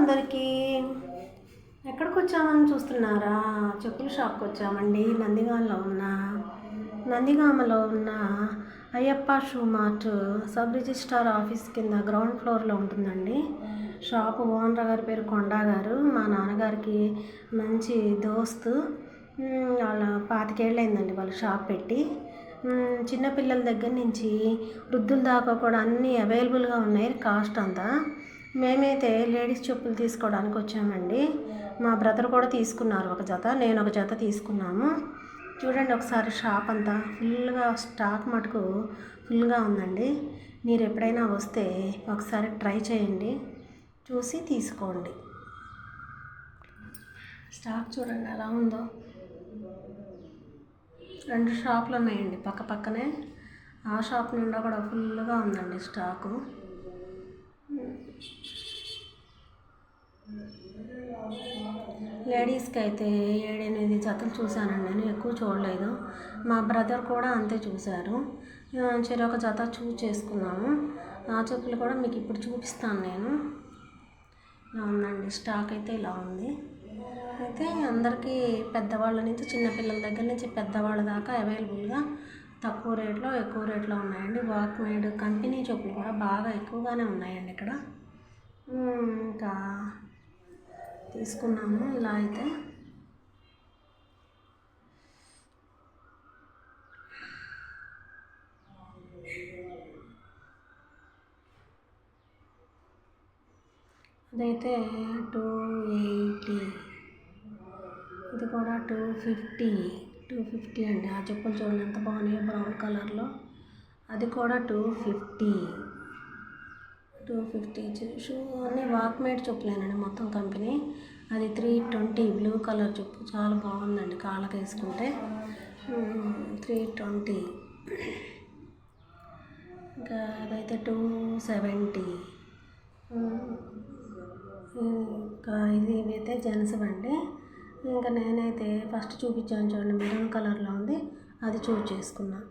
అందరికీ. ఎక్కడికి వచ్చామని చూస్తున్నారా? చెప్పుల షాప్కి వచ్చామండి. నందిగామలో ఉన్న Ayyappa shoe mart sub registrar office కింద గ్రౌండ్ ఫ్లోర్లో ఉంటుందండి. షాపు ఓనర్ గారి పేరు కొండా గారు. మా నాన్నగారికి మంచి దోస్తు. వాళ్ళ 25 ఏళ్ళు అయిందండి వాళ్ళు షాప్ పెట్టి. చిన్నపిల్లల దగ్గర నుంచి వృద్ధుల దాకా కూడా అన్నీ అవైలబుల్గా ఉన్నాయి. కాస్ట్ అంతా. మేమైతే లేడీస్ చెప్పులు తీసుకోవడానికి వచ్చామండి. మా బ్రదర్ కూడా తీసుకున్నారు ఒక జత, నేను ఒక జత తీసుకున్నాము. చూడండి ఒకసారి షాప్ అంతా ఫుల్గా స్టాక్ మటుకు ఫుల్గా ఉందండి. మీరు ఎప్పుడైనా వస్తే ఒకసారి ట్రై చేయండి, చూసి తీసుకోండి. స్టాక్ చూడండి ఎలా ఉందో. 2 షాపులు ఉన్నాయండి పక్క పక్కనే. ఆ షాప్ నిండా కూడా ఫుల్గా ఉందండి స్టాకు. లేడీస్కి అయితే 7-8 జతలు చూశానండి, నేను ఎక్కువ చూడలేదు. మా బ్రదర్ కూడా అంతే చూశారు. చెరొక జత చూస్ చేసుకున్నాము. ఆ చెప్పులు కూడా మీకు ఇప్పుడు చూపిస్తాను నేను. ఇలా ఉందండి స్టాక్ అయితే, ఇలా ఉంది. అయితే అందరికీ పెద్దవాళ్ళ నుంచి చిన్నపిల్లల దగ్గర నుంచి పెద్దవాళ్ళ దాకా అవైలబుల్గా తక్కువ రేట్లో ఎక్కువ రేట్లో ఉన్నాయండి. వాక్మేడ్ కంపెనీ చెప్పులు కూడా బాగా ఎక్కువగానే ఉన్నాయండి ఇక్కడ. ఇంకా తీసుకున్నాము. ఇలా అయితే అదైతే 280, ఇది కూడా 250 అండి. ఆ చెప్పులు చూడండి ఎంత బాగున్నాయో బ్రౌన్ కలర్లో. అది కూడా 250 షూ అన్నీ వాక్మేడ్ చెప్పులేనండి మొత్తం కంపెనీ. అది 320 బ్లూ కలర్ చెప్పు, చాలా బాగుందండి కాళ్ళకి వేసుకుంటే. 320. ఇంకా అదైతే 270. ఇంకా ఇవైతే జెంట్స్ అండి. ఇంకా నేనైతే ఫస్ట్ చూపించాను చూడండి మెరూన్ కలర్లో ఉంది, అది చూస్ చేసుకున్నాను.